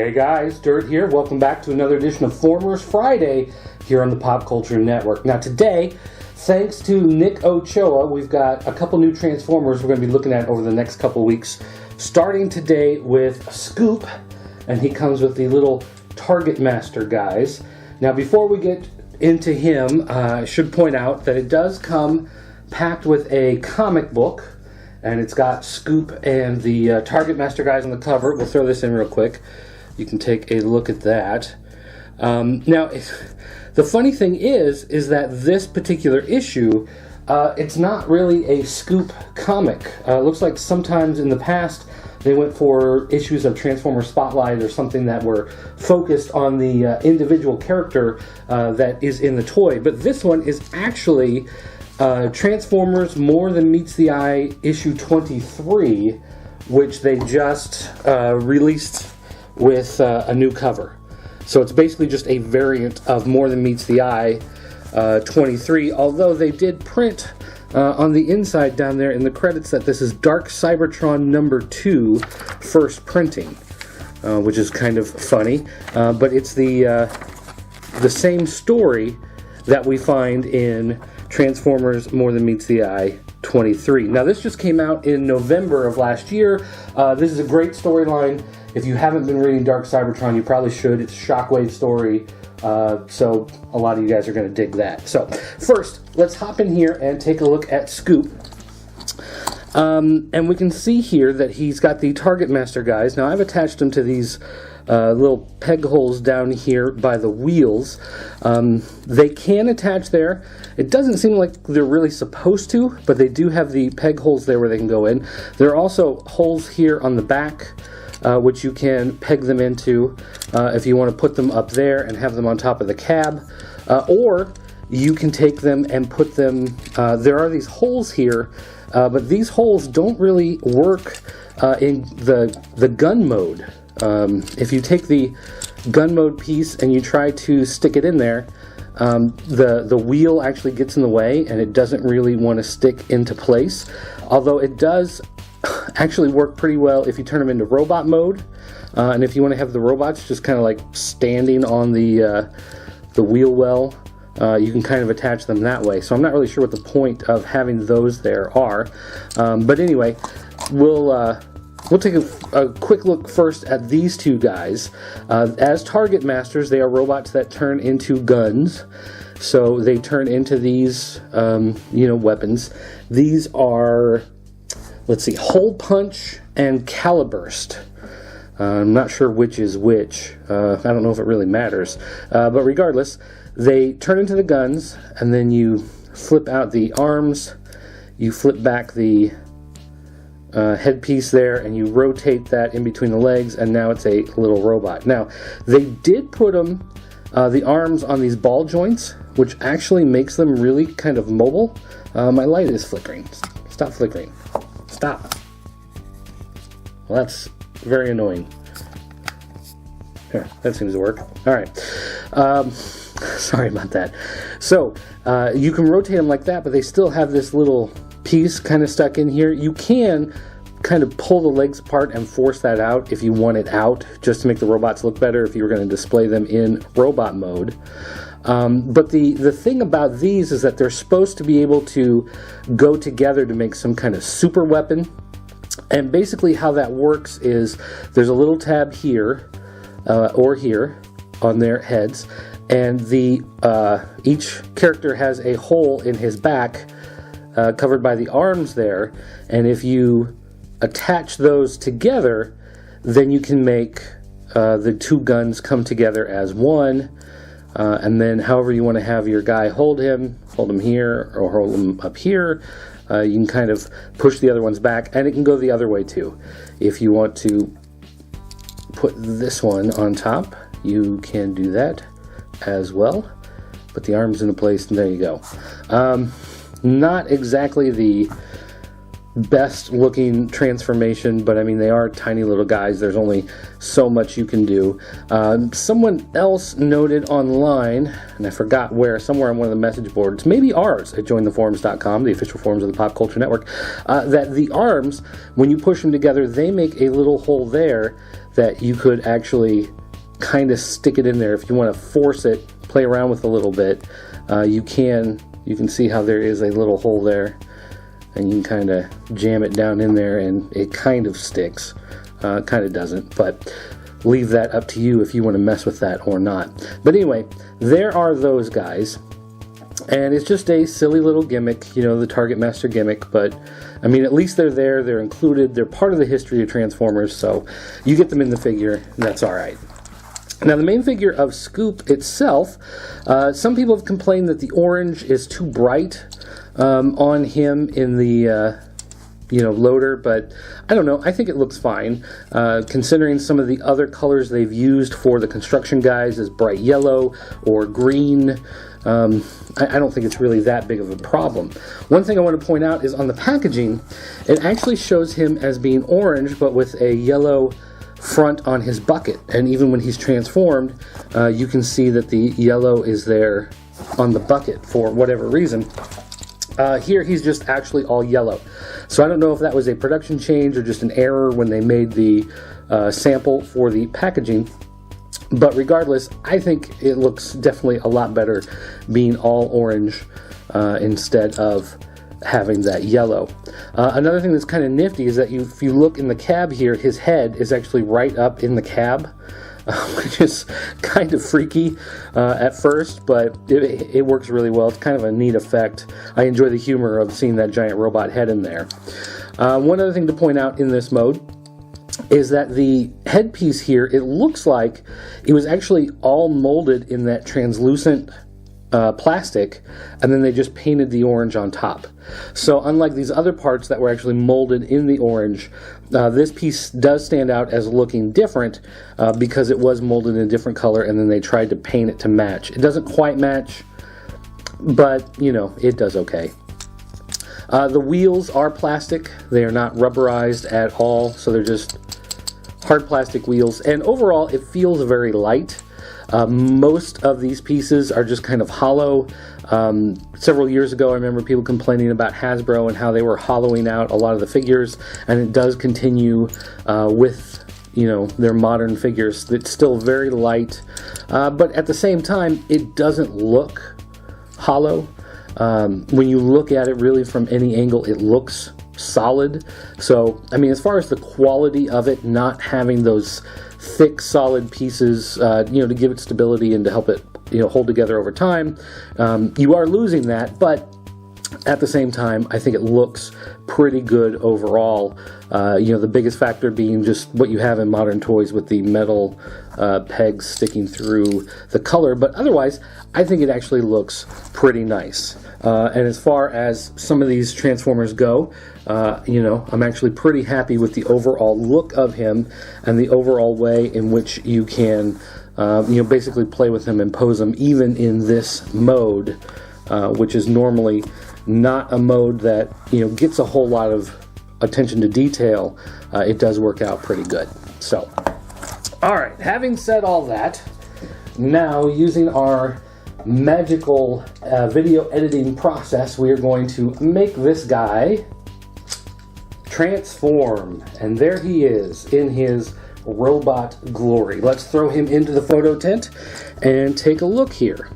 Hey guys, Dirt here. Welcome back to another edition of Formers Friday here on the Pop Culture Network. Now today, thanks to Nick Ochoa, we've got a couple new Transformers we're going to be looking at over the next couple weeks. Starting today with Scoop, and he comes with the little Targetmaster guys. Now before we get into him, I should point out that it does come packed with a comic book. And it's got Scoop and the Targetmaster guys on the cover. We'll throw this in real quick. You can take a look at that. Now, the funny thing is that this particular issue, it's not really a Scoop comic. It looks like sometimes in the past they went for issues of Transformers Spotlight or something that were focused on the individual character that is in the toy. But this one is actually Transformers More Than Meets the Eye issue 23, which they just released with a new cover. So it's basically just a variant of More Than Meets the Eye 23, although they did print on the inside down there in the credits that this is Dark Cybertron number 2 first printing, which is kind of funny, but it's the same story that we find in Transformers More Than Meets the Eye 23. Now this just came out in November of last year. This is a great storyline. If you haven't been reading Dark Cybertron, you probably should. It's a Shockwave story, so a lot of you guys are going to dig that. So first, let's hop in here and take a look at Scoop. And we can see here that he's got the Targetmaster guys. Now I've attached them to these little peg holes down here by the wheels. They can attach there. It doesn't seem like they're really supposed to, but they do have the peg holes there where they can go in. There are also holes here on the back, which you can peg them into if you want to put them up there and have them on top of the cab, or you can take them and put them, there are these holes here, but these holes don't really work in the gun mode. If you take the gun mode piece and you try to stick it in there, the wheel actually gets in the way and it doesn't really want to stick into place. Although it does actually work pretty well if you turn them into robot mode, and if you want to have the robots just kind of like standing on the wheel well, you can kind of attach them that way. So I'm not really sure what the point of having those there are, but anyway, we'll take a quick look first at these two guys. As Targetmasters, they are robots that turn into guns. So they turn into these, weapons. These are, let's see, Holepunch and Caliburst. I'm not sure which is which. I don't know if it really matters. But regardless, they turn into the guns, and then you flip out the arms, you flip back the headpiece there, and you rotate that in between the legs, and now it's a little robot. Now, they did put them, the arms on these ball joints, which actually makes them really kind of mobile. My light is flickering. Stop flickering. Stop. Well, that's very annoying. Here, that seems to work. All right. Sorry about that. So, you can rotate them like that, but they still have this little piece kind of stuck in here. You can kind of pull the legs apart and force that out if you want it out, just to make the robots look better if you were going to display them in robot mode. But the thing about these is that they're supposed to be able to go together to make some kind of super weapon. And basically how that works is there's a little tab here or here on their heads, and each character has a hole in his back covered by the arms there, and if you attach those together, then you can make the two guns come together as one, and then however you want to have your guy hold him here or hold him up here, you can kind of push the other ones back, and it can go the other way too. If you want to put this one on top, you can do that as well. Put the arms into place, and there you go. Not exactly the best looking transformation, but I mean, they are tiny little guys. There's only so much you can do. Someone else noted online, and I forgot where, somewhere on one of the message boards, maybe ours at jointheforums.com, the official forums of the Pop Culture Network, that the arms, when you push them together, they make a little hole there that you could actually kind of stick it in there. If you want to force it, play around with a little bit, you can. You can see how there is a little hole there, and you can kind of jam it down in there and it kind of sticks. Kind of doesn't, but leave that up to you if you want to mess with that or not. But anyway, there are those guys, and it's just a silly little gimmick, you know, the Targetmaster gimmick, but I mean, at least they're there, they're included, they're part of the history of Transformers, so you get them in the figure, and that's alright. Now, the main figure of Scoop itself, some people have complained that the orange is too bright on him in the loader, but I don't know, I think it looks fine, considering some of the other colors they've used for the construction guys is bright yellow or green. I don't think it's really that big of a problem. One thing I want to point out is on the packaging, it actually shows him as being orange, but with a yellow front on his bucket, and even when he's transformed, you can see that the yellow is there on the bucket for whatever reason. Here he's just actually all yellow. So I don't know if that was a production change or just an error when they made the sample for the packaging. But regardless, I think it looks definitely a lot better being all orange instead of having that yellow. Another thing that's kind of nifty is that if you look in the cab here, his head is actually right up in the cab. Which is kind of freaky at first, but it works really well. It's kind of a neat effect. I enjoy the humor of seeing that giant robot head in there. One other thing to point out in this mode is that the headpiece here, it looks like it was actually all molded in that translucent plastic, and then they just painted the orange on top. So unlike these other parts that were actually molded in the orange, this piece does stand out as looking different because it was molded in a different color, and then they tried to paint it to match. It doesn't quite match, but you know, it does okay. The wheels are plastic. They are not rubberized at all, so they're just hard plastic wheels, and overall it feels very light. Most of these pieces are just kind of hollow. Several years ago, I remember people complaining about Hasbro and how they were hollowing out a lot of the figures, and it does continue with, you know, their modern figures. It's still very light, but at the same time, it doesn't look hollow. When you look at it really from any angle, it looks solid. So, I mean, as far as the quality of it, not having those thick, solid pieces, to give it stability and to help it, hold together over time, you are losing that, but at the same time, I think it looks pretty good overall. The biggest factor being just what you have in modern toys with the metal pegs sticking through the color, but otherwise, I think it actually looks pretty nice. And as far as some of these Transformers go, I'm actually pretty happy with the overall look of him and the overall way in which you can, basically play with him and pose him even in this mode, which is normally not a mode that, gets a whole lot of attention to detail. It does work out pretty good. So, all right, having said all that, now using our magical video editing process, we are going to make this guy transform, and there he is in his robot glory. Let's throw him into the photo tent and take a look here.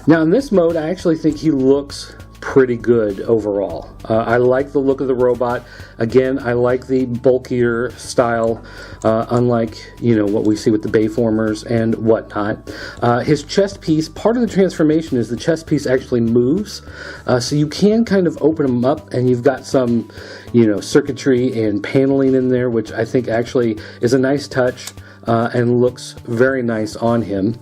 Now in this mode, I actually think he looks pretty good overall. I like the look of the robot. Again, I like the bulkier style, unlike, what we see with the Bayformers and whatnot. His chest piece, part of the transformation is the chest piece actually moves, so you can kind of open him up, and you've got some, circuitry and paneling in there, which I think actually is a nice touch and looks very nice on him.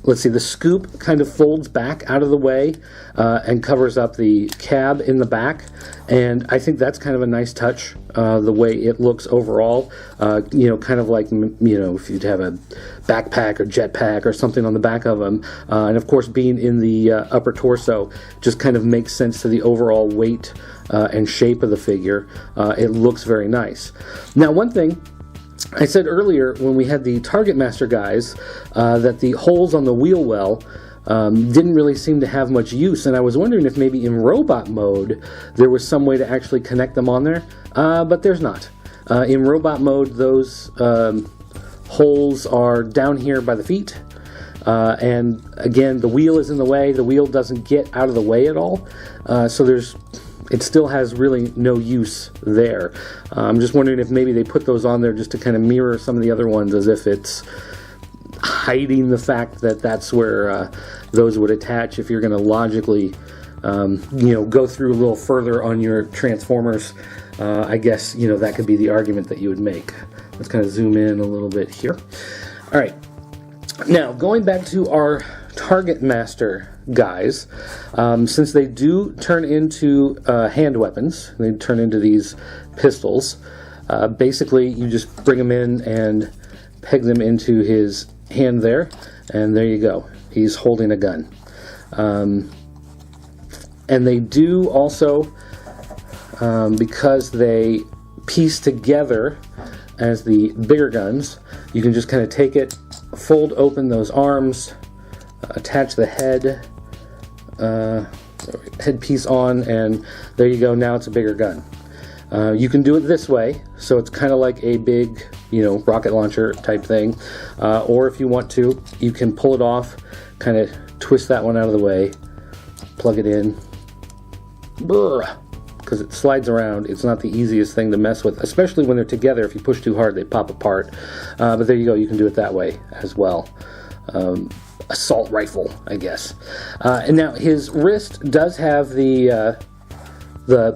Let's see, the scoop kind of folds back out of the way and covers up the cab in the back, and I think that's kind of a nice touch, the way it looks overall. Kind of like, if you'd have a backpack or jetpack or something on the back of them, and of course being in the upper torso just kind of makes sense to the overall weight and shape of the figure. It looks very nice. Now, one thing I said earlier when we had the Targetmaster guys that the holes on the wheel well didn't really seem to have much use, and I was wondering if maybe in robot mode there was some way to actually connect them on there, but there's not. In robot mode, those holes are down here by the feet. And again, the wheel is in the way. The wheel doesn't get out of the way at all. So it still has really no use there. I'm just wondering if maybe they put those on there just to kind of mirror some of the other ones, as if it's hiding the fact that that's where those would attach if you're going to logically go through a little further on your Transformers. I guess that could be the argument that you would make. Let's kind of zoom in a little bit here. All right, now going back to our Targetmaster guys, since they do turn into hand weapons, they turn into these pistols. Basically, you just bring them in and peg them into his hand there, and there you go. He's holding a gun. And they do also, because they piece together as the bigger guns, you can just kind of take it, fold open those arms, attach the headpiece on, and there you go. Now it's a bigger gun. You can do it this way, so it's kind of like a big, rocket launcher type thing. Or if you want to, you can pull it off, kind of twist that one out of the way, plug it in, because it slides around. It's not the easiest thing to mess with, especially when they're together. If you push too hard, they pop apart. But there you go. You can do it that way as well. Assault rifle, I guess. And now his wrist does have the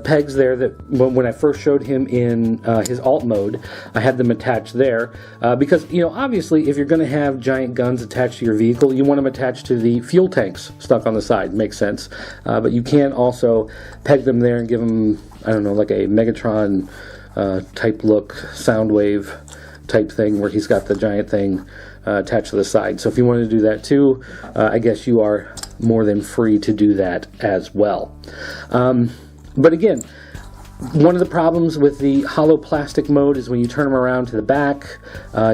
pegs there that when I first showed him in his alt mode, I had them attached there because, obviously if you're going to have giant guns attached to your vehicle, you want them attached to the fuel tanks stuck on the side. Makes sense. But you can also peg them there and give them, I don't know, like a Megatron type look, Soundwave type thing where he's got the giant thing attached to the side. So if you want to do that too, I guess you are more than free to do that as well. But again, one of the problems with the hollow plastic mode is when you turn them around to the back,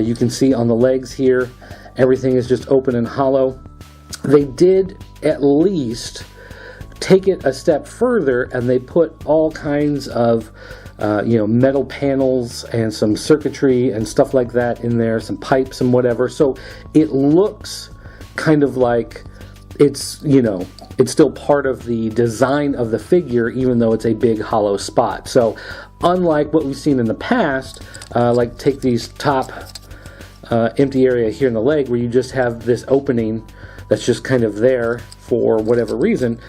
you can see on the legs here, everything is just open and hollow. They did at least take it a step further, and they put all kinds of metal panels and some circuitry and stuff like that in there, some pipes and whatever. So it looks kind of like it's still part of the design of the figure, even though it's a big hollow spot. So unlike what we've seen in the past, like take these top empty area here in the leg where you just have this opening that's just kind of there for whatever reason,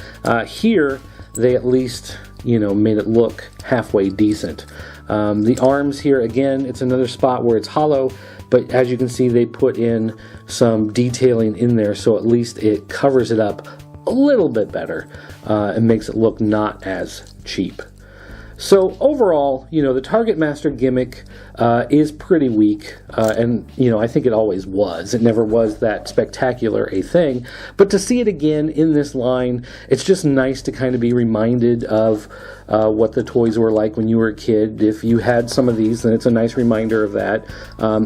here they at least made it look halfway decent. The arms here, again, it's another spot where it's hollow, but as you can see, they put in some detailing in there, so at least it covers it up a little bit better and makes it look not as cheap. So overall, the Targetmaster gimmick is pretty weak, and I think it always was. It never was that spectacular a thing, but to see it again in this line, it's just nice to kind of be reminded of what the toys were like when you were a kid. If you had some of these, then it's a nice reminder of that.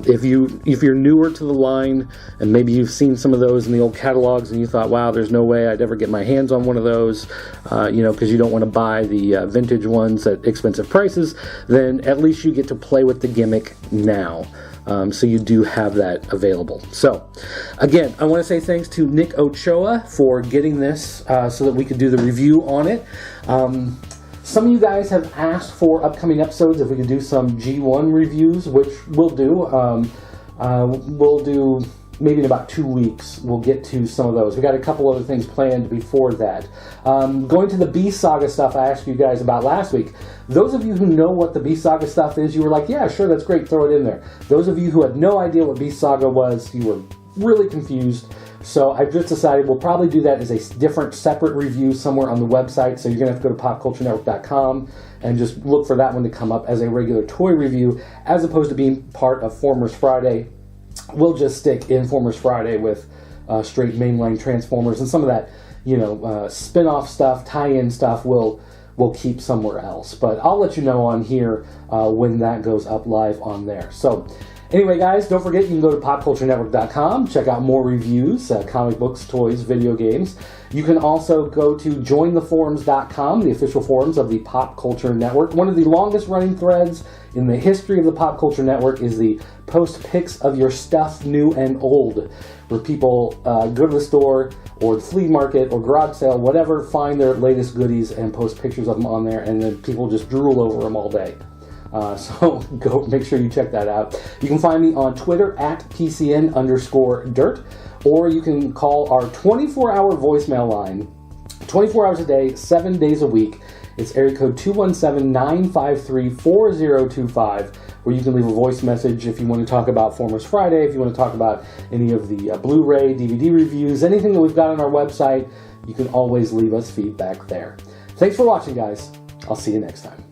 If you're newer to the line, and maybe you've seen some of those in the old catalogs, and you thought, wow, there's no way I'd ever get my hands on one of those, because you don't want to buy the vintage ones at expensive prices, then at least you get to play with the gimmick now. So you do have that available. So again, I want to say thanks to Nick Ochoa for getting this so that we could do the review on it. Some of you guys have asked for upcoming episodes if we could do some G1 reviews, which we'll do. We'll do maybe in about 2 weeks. We'll get to some of those. We got a couple other things planned before that. Going to the Beast Saga stuff I asked you guys about last week. Those of you who know what the Beast Saga stuff is, you were like, yeah, sure, that's great, throw it in there. Those of you who had no idea what Beast Saga was, you were really confused. So I've just decided we'll probably do that as a different, separate review somewhere on the website. So you're going to have to go to popculturenetwork.com and just look for that one to come up as a regular toy review, as opposed to being part of Formers Friday. We'll just stick in Formers Friday with straight mainline Transformers, and some of that, spin-off stuff, tie-in stuff we'll keep somewhere else. But I'll let you know on here when that goes up live on there. So Anyway, guys, don't forget you can go to popculturenetwork.com, check out more reviews, comic books, toys, video games. You can also go to jointheforums.com, the official forums of the Pop Culture Network. One of the longest running threads in the history of the Pop Culture Network is the post pics of your stuff, new and old, where people go to the store or the flea market or garage sale, whatever, find their latest goodies and post pictures of them on there, and then people just drool over them all day. So go make sure you check that out. You can find me on Twitter at PCN_dirt, or you can call our 24-hour voicemail line, 24 hours a day, 7 days a week. It's area code 217-953-4025, where you can leave a voice message if you want to talk about Formers Friday, if you want to talk about any of the Blu-ray, DVD reviews, anything that we've got on our website. You can always leave us feedback there. Thanks for watching, guys. I'll see you next time.